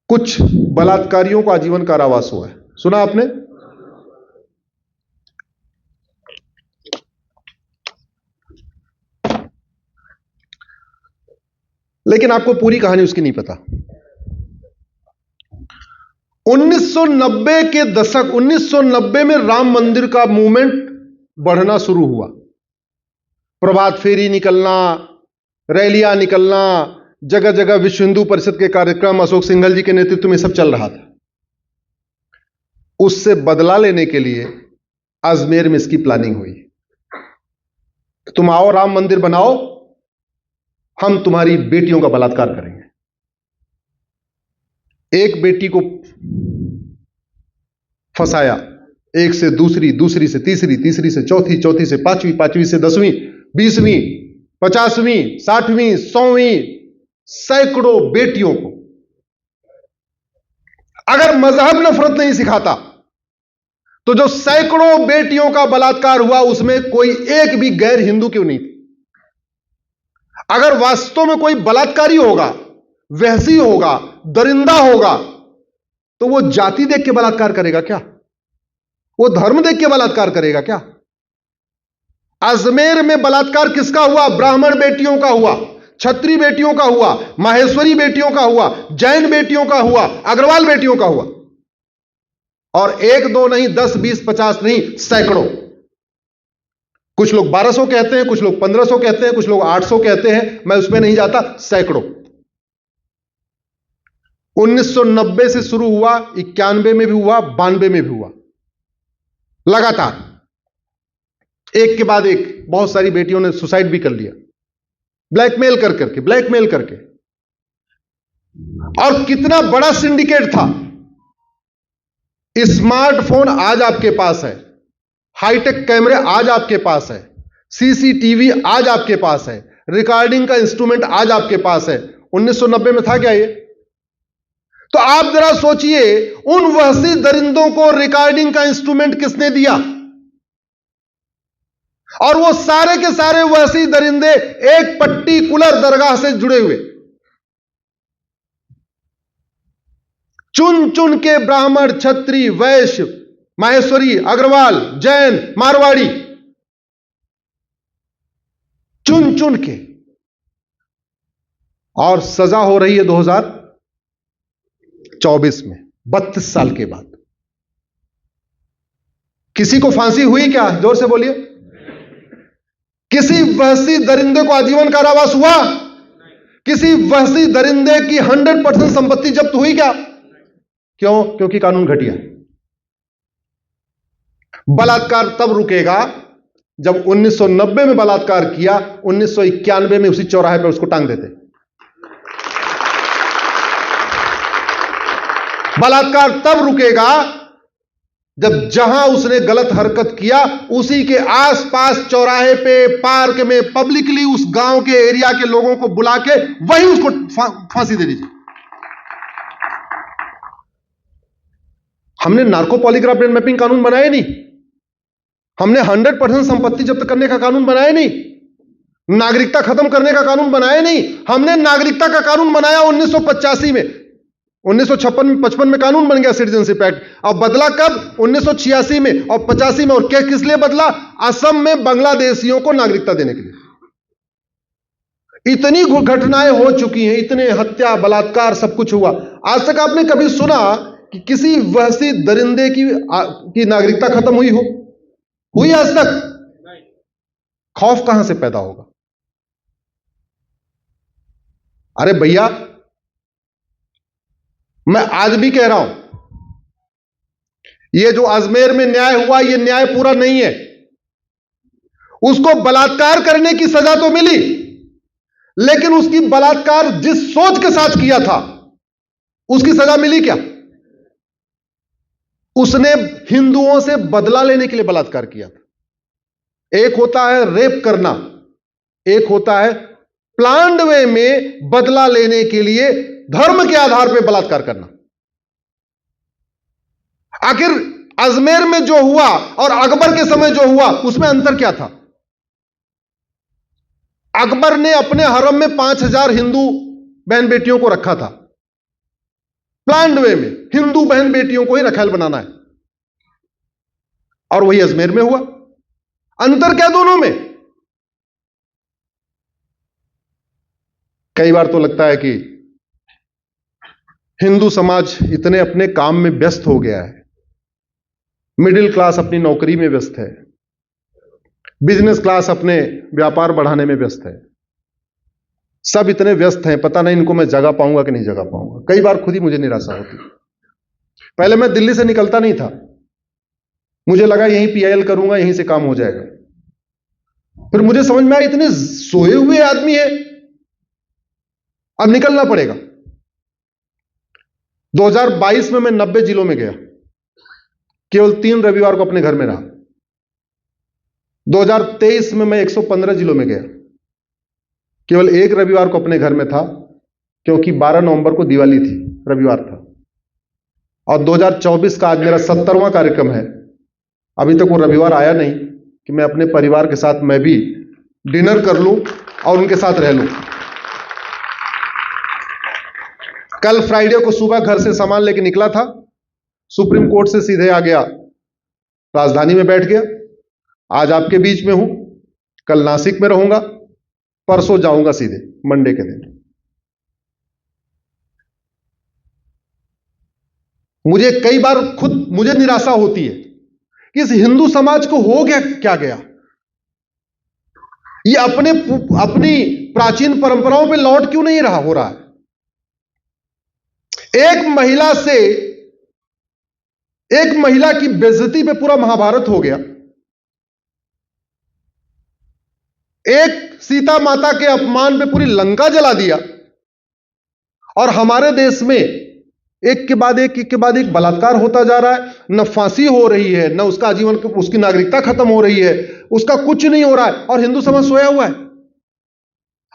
कुछ बलात्कारियों को आजीवन कारावास हुआ है, सुना आपने? लेकिन आपको पूरी कहानी उसकी नहीं पता। 1990 के दशक 1990 में राम मंदिर का मूवमेंट बढ़ना शुरू हुआ। प्रभात फेरी निकलना, रैलियां निकलना, जगह जगह विश्व हिंदू परिषद के कार्यक्रम अशोक सिंघल जी के नेतृत्व में सब चल रहा था। उससे बदला लेने के लिए अजमेर में इसकी प्लानिंग हुई। तुम आओ, राम मंदिर बनाओ, हम तुम्हारी बेटियों का बलात्कार करेंगे। एक बेटी को फंसाया, एक से दूसरी, दूसरी से तीसरी, तीसरी से चौथी, चौथी से पांचवी, पांचवी से 10वीं, 20वीं, 50वीं, 60वीं, 100वीं, सैकड़ों बेटियों को। अगर मजहब नफरत नहीं सिखाता तो जो सैकड़ों बेटियों का बलात्कार हुआ उसमें कोई एक भी गैर हिंदू क्यों नहीं थी? अगर वास्तव में कोई बलात्कारी होगा, वहशी होगा, दरिंदा होगा, तो वो जाति देख के बलात्कार करेगा क्या? वो धर्म देख के बलात्कार करेगा क्या? अजमेर में बलात्कार किसका हुआ? ब्राह्मण बेटियों का हुआ, क्षत्रिय बेटियों का हुआ, माहेश्वरी बेटियों का हुआ, जैन बेटियों का हुआ, अग्रवाल बेटियों का हुआ। और एक दो नहीं, 10, 20, 50 नहीं, सैकड़ों। कुछ लोग 1200 कहते हैं, कुछ लोग 1500 कहते हैं, कुछ लोग 800 कहते हैं, मैं उसमें नहीं जाता, सैकड़ों। 1990 से शुरू हुआ, 91 में भी हुआ, 92 में भी हुआ, लगातार एक के बाद एक बहुत सारी बेटियों ने सुसाइड भी कर लिया, ब्लैकमेल कर करके, ब्लैकमेल करके। और कितना बड़ा सिंडिकेट था। स्मार्टफोन आज आपके पास है, हाईटेक कैमरे आज आपके पास है, सीसीटीवी आज आपके पास है, रिकॉर्डिंग का इंस्ट्रूमेंट आज आपके पास है। 1990 में था क्या ये? तो आप जरा सोचिए, उन वहशी दरिंदों को रिकॉर्डिंग का इंस्ट्रूमेंट किसने दिया? और वो सारे के सारे वहशी दरिंदे एक पर्टिकुलर दरगाह से जुड़े हुए, चुन चुन के ब्राह्मण, क्षत्रिय, वैश्य, माहेश्वरी, अग्रवाल, जैन, मारवाड़ी, चुन चुन के। और सजा हो रही है 2024 में, 32 साल के बाद। किसी को फांसी हुई क्या? जोर से बोलिए। किसी वहशी दरिंदे को आजीवन कारावास हुआ? किसी वहशी दरिंदे की 100% संपत्ति जब्त हुई क्या? क्यों? क्योंकि कानून घटिया। बलात्कार तब रुकेगा जब 1990 में बलात्कार किया, 1991 में उसी चौराहे पर उसको टांग देते। बलात्कार तब रुकेगा जब जहां उसने गलत हरकत किया उसी के आसपास चौराहे पे, पार्क में, पब्लिकली उस गांव के एरिया के लोगों को बुला के वही उसको फांसी दे दीजिए। हमने नार्को पॉलीग्राफ ब्रेन मैपिंग कानून बनाया नहीं, हमने 100% संपत्ति जब्त करने का कानून बनाया नहीं, नागरिकता खत्म करने का कानून बनाया नहीं। हमने नागरिकता का कानून बनाया 1985 में, 1955 में कानून बन गया सिटीजनशिप एक्ट। और बदला कब? 1986 में और 85 में। और क्या किस लिए बदला? असम में बांग्लादेशियों को नागरिकता देने के लिए। इतनी घटनाएं हो चुकी हैं, इतने हत्या, बलात्कार, सब कुछ हुआ। आज तक आपने कभी सुना कि किसी वहशी दरिंदे की नागरिकता खत्म हुई हो? हुई आज तक? खौफ कहां से पैदा होगा? अरे भैया, मैं आज भी कह रहा हूं, यह जो अजमेर में न्याय हुआ, यह न्याय पूरा नहीं है। उसको बलात्कार करने की सजा तो मिली, लेकिन उसकी बलात्कार जिस सोच के साथ किया था उसकी सजा मिली क्या? उसने हिंदुओं से बदला लेने के लिए बलात्कार किया था। एक होता है रेप करना, एक होता है प्लान्ड वे में बदला लेने के लिए धर्म के आधार पर बलात्कार करना। आखिर अजमेर में जो हुआ और अकबर के समय जो हुआ उसमें अंतर क्या था? अकबर ने अपने हरम में 5000 हिंदू बहन बेटियों को रखा था, प्लान्ड वे में हिंदू बहन बेटियों को ही रखैल बनाना है, और वही अजमेर में हुआ। अंतर क्या दोनों में? कई बार तो लगता है कि हिंदू समाज इतने अपने काम में व्यस्त हो गया है, मिडिल क्लास अपनी नौकरी में व्यस्त है, बिजनेस क्लास अपने व्यापार बढ़ाने में व्यस्त है, सब इतने व्यस्त हैं, पता नहीं इनको मैं जगा पाऊंगा कि नहीं जगा पाऊंगा। कई बार खुद ही मुझे निराशा होती। पहले मैं दिल्ली से निकलता नहीं था, मुझे लगा यहीं पीआईएल करूंगा, यहीं से काम हो जाएगा। फिर मुझे समझ में आया इतने सोए हुए आदमी है, अब निकलना पड़ेगा। 2022 में मैं 90 जिलों में गया, केवल 3 रविवार को अपने घर में रहा। 2023 में मैं 115 जिलों में गया, केवल 1 रविवार को अपने घर में था, क्योंकि 12 नवंबर को दिवाली थी, रविवार था। और 2024 का आज मेरा 70वां कार्यक्रम है, अभी तक वो रविवार आया नहीं कि मैं अपने परिवार के साथ मैं भी डिनर कर लूं और उनके साथ रह लूं। कल फ्राइडे को सुबह घर से सामान लेके निकला था, सुप्रीम कोर्ट से सीधे आ गया, राजधानी में बैठ गया। आज आपके बीच में हूं, कल नासिक में रहूंगा, परसों जाऊंगा सीधे मंडे के दिन। मुझे कई बार खुद मुझे निराशा होती है कि इस हिंदू समाज को हो गया क्या गया, ये अपनी प्राचीन परंपराओं पे लौट क्यों नहीं हो रहा है। एक महिला की बेइज्जती पे पूरा महाभारत हो गया, एक सीता माता के अपमान पे पूरी लंका जला दिया, और हमारे देश में एक के बाद एक बलात्कार होता जा रहा है। न फांसी हो रही है, न उसका आजीवन उसकी नागरिकता खत्म हो रही है, उसका कुछ नहीं हो रहा है, और हिंदू समाज सोया हुआ है।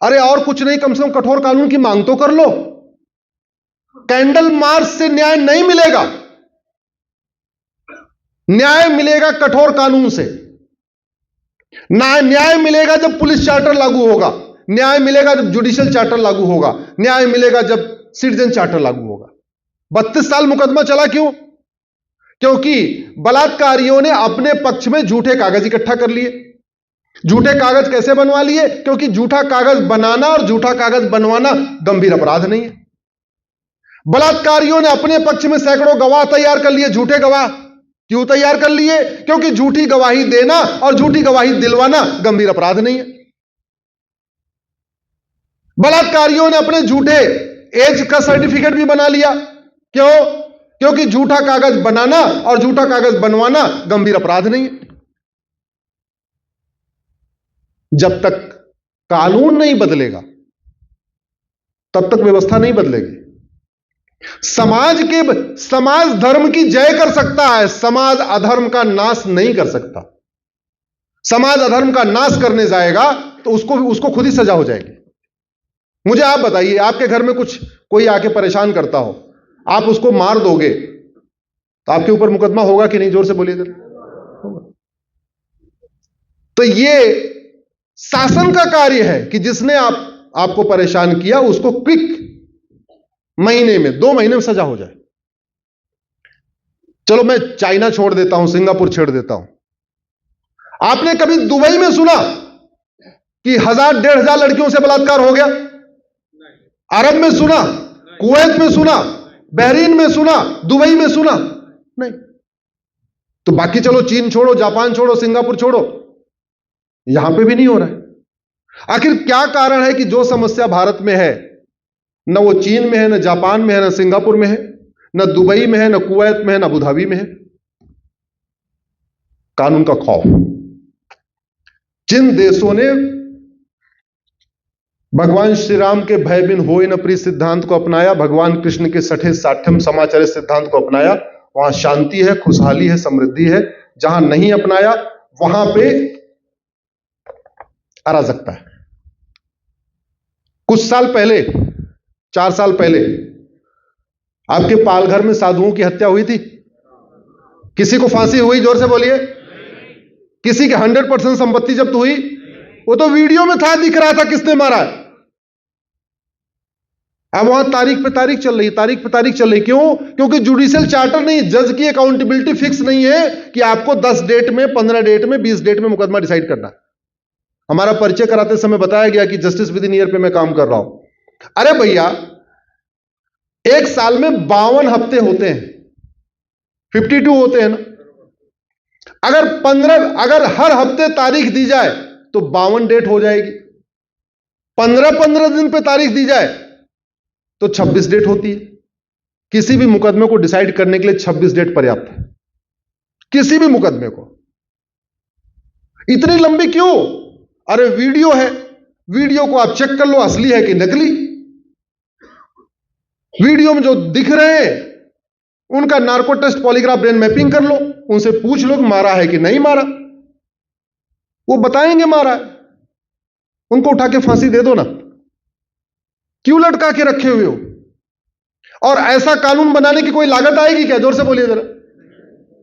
अरे और कुछ नहीं, कम से कम कठोर कानून की मांग तो कर लो। कैंडल मार्च से न्याय नहीं मिलेगा, न्याय मिलेगा कठोर कानून से। न्याय मिलेगा जब पुलिस चार्टर लागू होगा, न्याय मिलेगा जब जुडिशियल चार्टर लागू होगा, न्याय मिलेगा जब सिटीजन चार्टर लागू होगा। 32 साल मुकदमा चला, क्यों? क्योंकि बलात्कारियों ने अपने पक्ष में झूठे कागज इकट्ठा कर लिए। झूठे कागज कैसे बनवा लिए? क्योंकि झूठा कागज बनाना और झूठा कागज बनवाना गंभीर अपराध नहीं है। बलात्कारियों ने अपने पक्ष में सैकड़ों गवाह तैयार कर लिए, झूठे गवाह। क्यों तैयार कर लिए? क्योंकि झूठी गवाही देना और झूठी गवाही दिलवाना गंभीर अपराध नहीं है। बलात्कारियों ने अपने झूठे एज का सर्टिफिकेट भी बना लिया। क्यों? क्योंकि झूठा कागज बनाना और झूठा कागज बनवाना गंभीर अपराध नहीं है। जब तक कानून नहीं बदलेगा तब तक व्यवस्था नहीं बदलेगी। समाज धर्म की जय कर सकता है, समाज अधर्म का नाश नहीं कर सकता। समाज अधर्म का नाश करने जाएगा तो उसको खुद ही सजा हो जाएगी। मुझे आप बताइए, आपके घर में कोई आके परेशान करता हो, आप उसको मार दोगे तो आपके ऊपर मुकदमा होगा कि नहीं? जोर से बोलिए जरा। तो ये शासन का कार्य है कि जिसने आपको परेशान किया उसको क्विक महीने में 2 महीने में सजा हो जाए। चलो मैं चाइना छोड़ देता हूं, सिंगापुर छोड़ देता हूं। आपने कभी दुबई में सुना कि 1000-1500 लड़कियों से बलात्कार हो गया? अरब में सुना, कुवैत में सुना, बहरीन में सुना, दुबई में सुना? नहीं। तो बाकी चलो चीन छोड़ो, जापान छोड़ो, सिंगापुर छोड़ो, यहां पे भी नहीं हो रहा है। आखिर क्या कारण है कि जो समस्या भारत में है न वो चीन में है, न जापान में है, न सिंगापुर में है, न दुबई में है, न कुवैत में है, न अबू धाबी में है? कानून का खौफ। जिन देशों ने भगवान श्री राम के भय बिन होय न प्रिय सिद्धांत को अपनाया, भगवान कृष्ण के 60 समाचार सिद्धांत को अपनाया, वहां शांति है, खुशहाली है, समृद्धि है। जहां नहीं अपनाया वहां पे अराजकता है। कुछ साल पहले, 4 साल पहले आपके पालघर में साधुओं की हत्या हुई थी। किसी को फांसी हुई? जोर से बोलिए। किसी की 100% संपत्ति जब्त हुई? वो तो वीडियो में था, दिख रहा था किसने मारा है। अब वहां तारीख पे तारीख चल रही, तारीख पे तारीख चल रही। क्यों? क्योंकि जुडिशियल चार्टर नहीं, जज की अकाउंटेबिलिटी फिक्स नहीं है कि आपको 10 डेट में, 15 डेट में, 20 डेट में मुकदमा डिसाइड करना है। हमारा परिचय कराते समय बताया गया कि जस्टिस विद इन ईयर पे मैं काम कर रहा हूं। अरे भैया, एक साल में 52 हफ्ते होते हैं, 52 होते हैं ना। अगर हर हफ्ते तारीख दी जाए तो 52 डेट हो जाएगी। 15-15 दिन पे तारीख दी जाए तो 26 डेट होती है। किसी भी मुकदमे को डिसाइड करने के लिए 26 डेट पर्याप्त है, किसी भी मुकदमे को। इतनी लंबी क्यों? अरे वीडियो है, वीडियो को आप चेक कर लो, असली है कि नकली। वीडियो में जो दिख रहे हैं उनका narco test, polygraph, brain mapping कर लो, उनसे पूछ लो कि मारा है कि नहीं मारा। वो बताएंगे मारा है, उनको उठा के फांसी दे दो ना। क्यों लटका के रखे हुए हो? और ऐसा कानून बनाने की कोई लागत आएगी क्या? जोर से बोलिए जरा।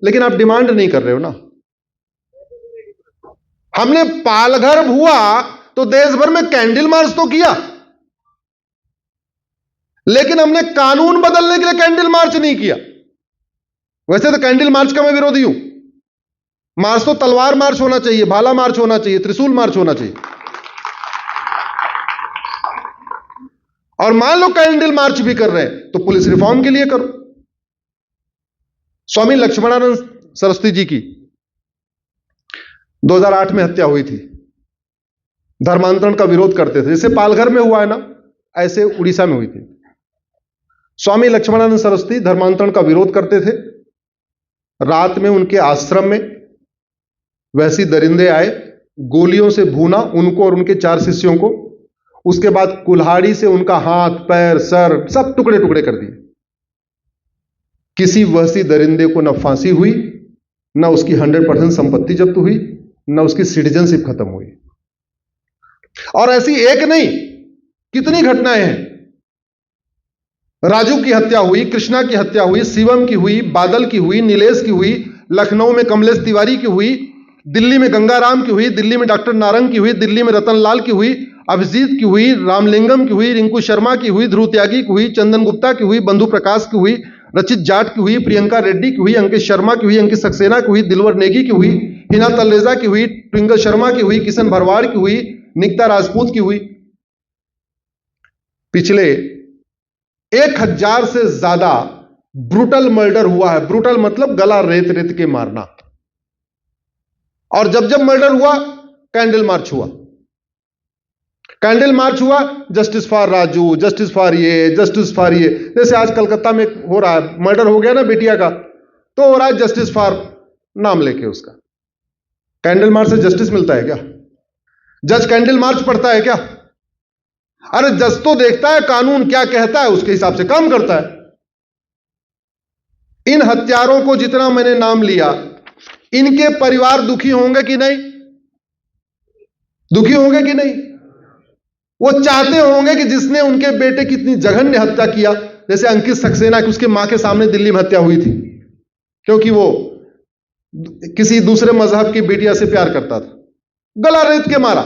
लेकिन आप डिमांड नहीं कर रहे हो ना। हमने पालघर हुआ तो देश भर में कैंडल मार्च तो किया, लेकिन हमने कानून बदलने के लिए कैंडल मार्च नहीं किया। वैसे तो कैंडल मार्च का मैं विरोधी हूं। मार्च तो तलवार मार्च होना चाहिए, भाला मार्च होना चाहिए, त्रिशूल मार्च होना चाहिए। और मान लो कैंडल मार्च भी कर रहे हैं तो पुलिस रिफॉर्म के लिए करो। स्वामी लक्ष्मणानंद सरस्वती जी की 2008 में हत्या हुई थी। धर्मांतरण का विरोध करते थे, जैसे पालघर में हुआ है ना, ऐसे उड़ीसा में हुई थी। स्वामी लक्ष्मणानंद सरस्वती धर्मांतरण का विरोध करते थे। रात में उनके आश्रम में वैसी दरिंदे आए, गोलियों से भूना उनको और उनके 4 शिष्यों को। उसके बाद कुल्हाड़ी से उनका हाथ, पैर, सर सब टुकड़े टुकड़े कर दिए। किसी वहसी दरिंदे को न फांसी हुई, न उसकी 100% संपत्ति जब्त हुई, न उसकी सिटीजनशिप खत्म हुई। और ऐसी एक नहीं, कितनी घटनाएं हैं। राजू की हत्या हुई, कृष्णा की हत्या हुई, शिवम की हुई, बादल की हुई, नीलेश की हुई, लखनऊ में कमलेश तिवारी की हुई, दिल्ली में गंगाराम की हुई, दिल्ली में डॉक्टर नारंग की हुई, दिल्ली में रतन लाल की हुई, अभिजीत की हुई, रामलिंगम की हुई, रिंकू शर्मा की हुई, ध्रुव त्यागी की हुई, चंदन गुप्ता की हुई, बंधु प्रकाश की हुई, रचित जाट की हुई, प्रियंका रेड्डी की हुई, अंकित शर्मा की हुई, अंकित सक्सेना की हुई, दिलवर नेगी की हुई, हिना तलरेजा की हुई, ट्विंकल शर्मा की हुई, किशन भरवाड़ की हुई, निकिता राजपूत की हुई। पिछले 1000 से ज्यादा ब्रूटल मर्डर हुआ है। ब्रूटल मतलब गला रेत रेत के मारना। और जब जब मर्डर हुआ, कैंडल मार्च हुआ। कैंडल मार्च हुआ, justice for Raju, justice for ये, जस्टिस फॉर ये। जैसे आज कलकत्ता में हो रहा है, मर्डर हो गया ना बेटिया का, तो हो रहा है जस्टिस फॉर नाम लेके उसका। कैंडल मार्च से जस्टिस मिलता है क्या? जज कैंडल मार्च पढ़ता है क्या? अरे जज तो देखता है कानून क्या कहता है, उसके हिसाब से काम करता है। इन हत्यारों को जितना मैंने नाम लिया, इनके परिवार दुखी होंगे कि नहीं? दुखी होंगे कि नहीं? वो चाहते होंगे कि जिसने उनके बेटे की इतनी जघन्य हत्या किया, जैसे अंकित सक्सेना की, उसके मां के सामने दिल्ली में हत्या हुई थी क्योंकि वो किसी दूसरे मजहब की बेटिया से प्यार करता था। गला रेत के मारा,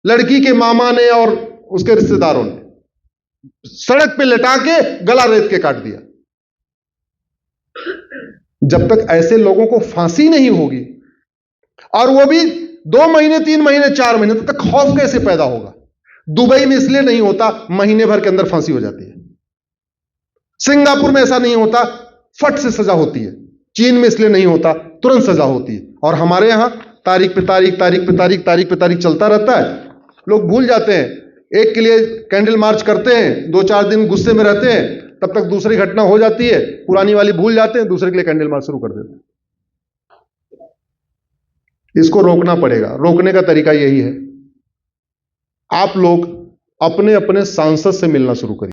लड़की के मामा ने और उसके रिश्तेदारों ने सड़क पे लटा के गला रेत के काट दिया। जब तक ऐसे लोगों को फांसी नहीं होगी, और वो भी 2 महीने, 3 महीने, 4 महीने, तब तक खौफ कैसे पैदा होगा? दुबई में इसलिए नहीं होता, महीने भर के अंदर फांसी हो जाती है। सिंगापुर में ऐसा नहीं होता, फट से सजा होती है। चीन में इसलिए नहीं होता, तुरंत सजा होती है। और हमारे यहां तारीख पे तारीख, तारीख पे तारीख, तारीख पे तारीख चलता रहता है। लोग भूल जाते हैं। एक के लिए कैंडल मार्च करते हैं, 2-4 दिन गुस्से में रहते हैं, तब तक दूसरी घटना हो जाती है, पुरानी वाली भूल जाते हैं, दूसरे के लिए कैंडल मार्च शुरू कर देते हैं। इसको रोकना पड़ेगा। रोकने का तरीका यही है, आप लोग अपने अपने सांसद से मिलना शुरू करिए।